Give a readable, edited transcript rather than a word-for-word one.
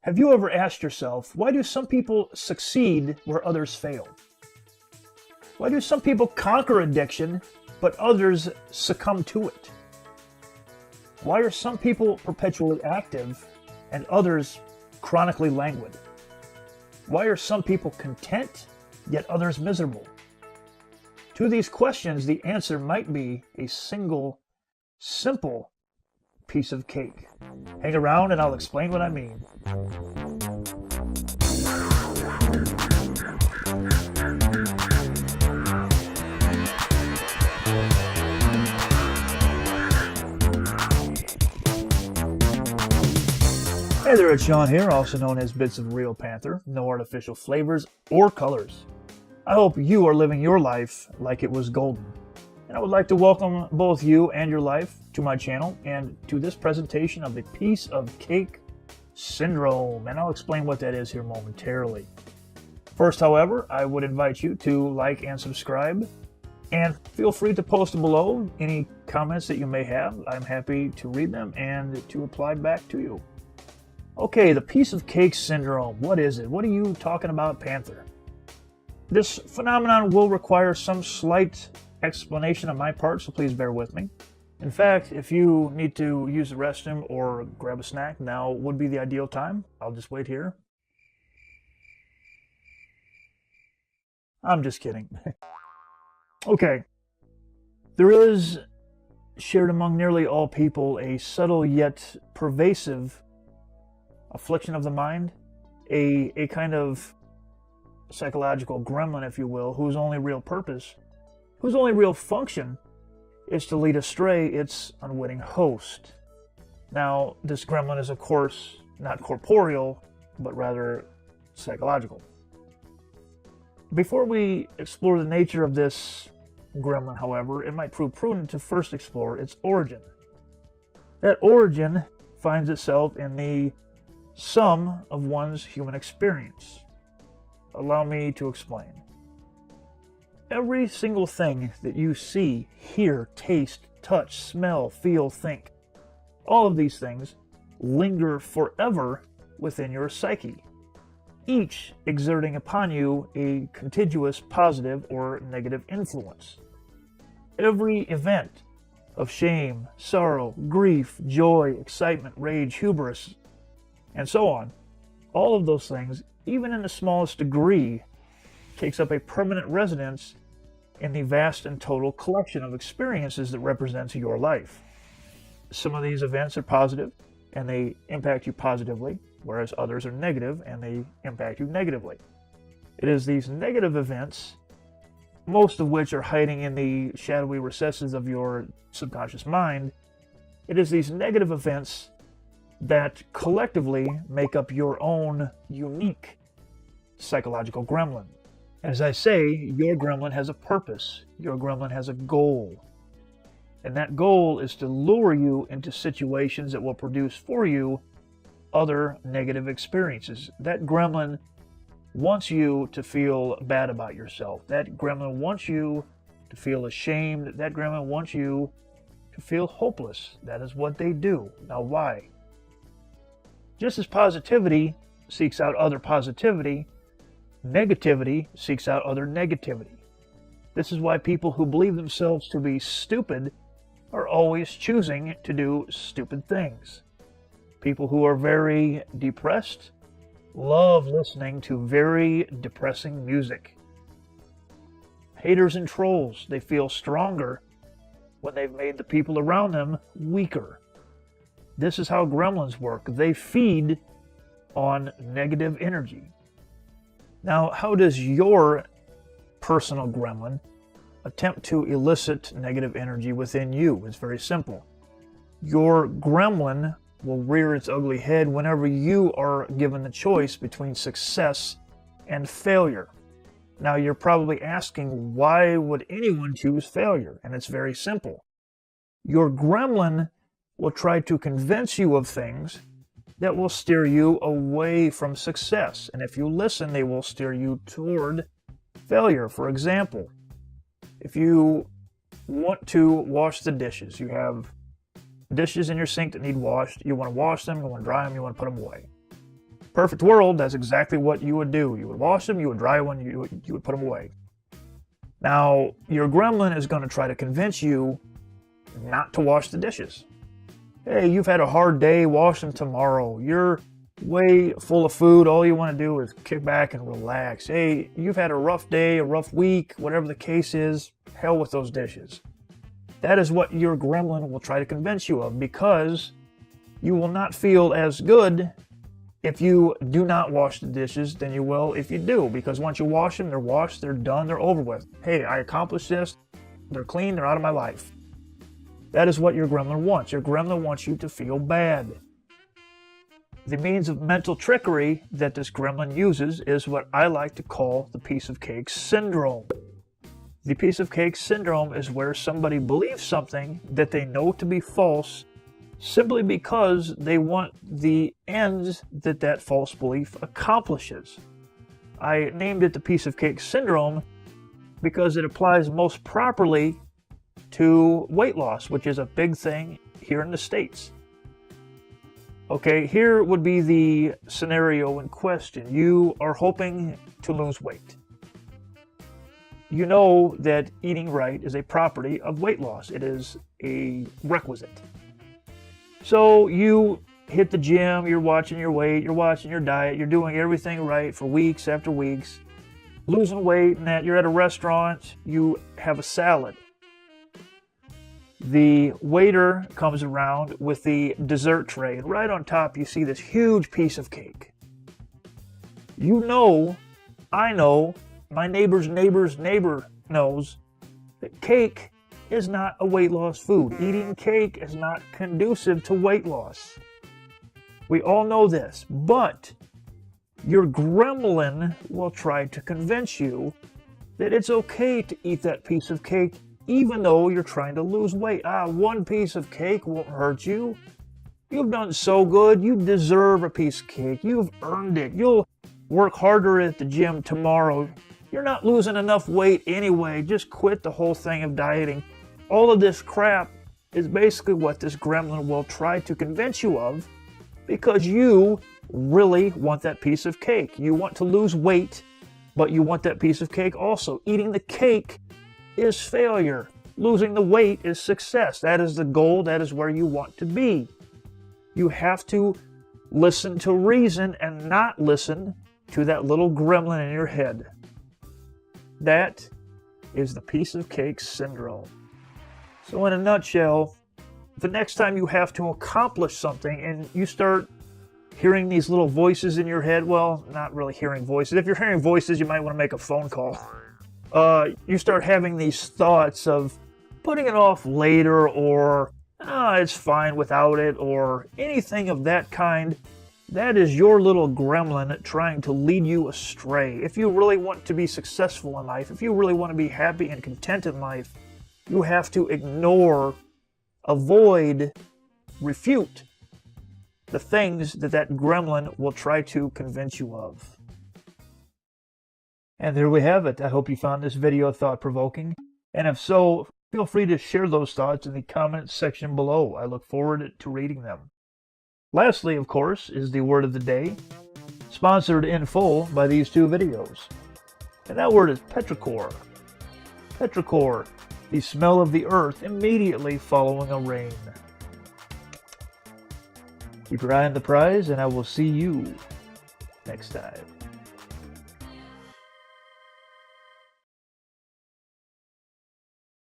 Have you ever asked yourself, why do some people succeed where others fail? Why do some people conquer addiction, but others succumb to it? Why are some people perpetually active and others chronically languid? Why are some people content, yet others miserable? To these questions, the answer might be a single, simple piece of cake. Hang around and I'll explain what I mean. Hey there, it's Sean here, also known as Bits of Real Panther. No artificial flavors or colors. I hope you are living your life like it was golden. And I would like to welcome both you and your life to my channel and to this presentation of the piece of cake syndrome. And I'll explain what that is here momentarily. First, however, I would invite you to like and subscribe. And feel free to post below any comments that you may have. I'm happy to read them and to reply back to you. Okay, the piece of cake syndrome. What is it? What are you talking about, Panther? This phenomenon will require some slight explanation on my part, so please bear with me. In fact, if you need to use the restroom or grab a snack, now would be the ideal time. I'll just wait here. I'm just kidding. Okay. There is, shared among nearly all people, a subtle yet pervasive affliction of the mind, a kind of psychological gremlin, if you will, whose only real purpose, whose only real function is to lead astray its unwitting host. Now, this gremlin is, of course, not corporeal, but rather psychological. Before we explore the nature of this gremlin, however, it might prove prudent to first explore its origin. That origin finds itself in the sum of one's human experience. Allow me to explain. Every single thing that you see, hear, taste, touch, smell, feel, think, all of these things linger forever within your psyche, each exerting upon you a contiguous positive or negative influence. Every event of shame, sorrow, grief, joy, excitement, rage, hubris, and so on, all of those things, even in the smallest degree, takes up a permanent residence in the vast and total collection of experiences that represents your life. Some of these events are positive and they impact you positively, whereas others are negative and they impact you negatively. It is these negative events, most of which are hiding in the shadowy recesses of your subconscious mind, it is these negative events that collectively make up your own unique psychological gremlin. As I say, your gremlin has a purpose. Your gremlin has a goal. And that goal is to lure you into situations that will produce for you other negative experiences. That gremlin wants you to feel bad about yourself. That gremlin wants you to feel ashamed. That gremlin wants you to feel hopeless. That is what they do. Now, why? Just as positivity seeks out other positivity, negativity seeks out other negativity. This is why people who believe themselves to be stupid are always choosing to do stupid things. People who are very depressed love listening to very depressing music. Haters and trolls, they feel stronger when they've made the people around them weaker. This is how gremlins work. They feed on negative energy. Now, how does your personal gremlin attempt to elicit negative energy within you? It's very simple. Your gremlin will rear its ugly head whenever you are given the choice between success and failure. Now, you're probably asking, why would anyone choose failure? And it's very simple. Your gremlin will try to convince you of things that will steer you away from success. And if you listen, they will steer you toward failure. For example, if you want to wash the dishes, you have dishes in your sink that need washed, you want to wash them, you want to dry them, you want to put them away. perfect world, that's exactly what you would do. You would wash them, you would dry them, you would put them away. Now, your gremlin is going to try to convince you not to wash the dishes. Hey, you've had a hard day, wash them tomorrow. You're way full of food, all you want to do is kick back and relax. Hey, you've had a rough day, a rough week, whatever the case is, hell with those dishes. That is what your gremlin will try to convince you of, because you will not feel as good if you do not wash the dishes than you will if you do, because once you wash them, they're washed, they're done, they're over with. Hey, I accomplished this, they're clean, they're out of my life. That is what your gremlin wants. Your gremlin wants you to feel bad. The means of mental trickery that this gremlin uses is what I like to call the piece of cake syndrome. The piece of cake syndrome is where somebody believes something that they know to be false simply because they want the ends that that false belief accomplishes. I named it the piece of cake syndrome because it applies most properly to weight loss, which is a big thing here in the States. Okay, here would be the scenario in question. You are hoping to lose weight. You know that eating right is a property of weight loss. It is a requisite. So you hit the gym, you're watching your weight, you're watching your diet, you're doing everything right for weeks after weeks, losing weight, and that you're at a restaurant, you have a salad. The waiter comes around with the dessert tray, and right on top you see this huge piece of cake. You know, I know, my neighbor's neighbor knows that cake is not a weight loss food. Eating cake is not conducive to weight loss. We all know this, but your gremlin will try to convince you that it's okay to eat that piece of cake even though you're trying to lose weight. One piece of cake won't hurt you. You've done so good. You deserve a piece of cake. You've earned it. You'll work harder at the gym tomorrow. You're not losing enough weight anyway. Just quit the whole thing of dieting. All of this crap is basically what this gremlin will try to convince you of, because you really want that piece of cake. You want to lose weight, but you want that piece of cake also. Eating the cake is failure. Losing the weight is success. That is the goal. That is where you want to be. You have to listen to reason and not listen to that little gremlin in your head. That is the piece of cake syndrome. So in a nutshell, the next time you have to accomplish something and you start hearing these little voices in your head, well, not really hearing voices. If you're hearing voices, you might want to make a phone call. You start having these thoughts of putting it off later, or it's fine without it, or anything of that kind. That is your little gremlin trying to lead you astray. If you really want to be successful in life, if you really want to be happy and content in life, you have to ignore, avoid, refute the things that that gremlin will try to convince you of. And there we have it. I hope you found this video thought-provoking. And if so, feel free to share those thoughts in the comments section below. I look forward to reading them. Lastly, of course, is the word of the day, sponsored in full by these two videos. And that word is petrichor. Petrichor, the smell of the earth immediately following a rain. Keep your eye on the prize, and I will see you next time.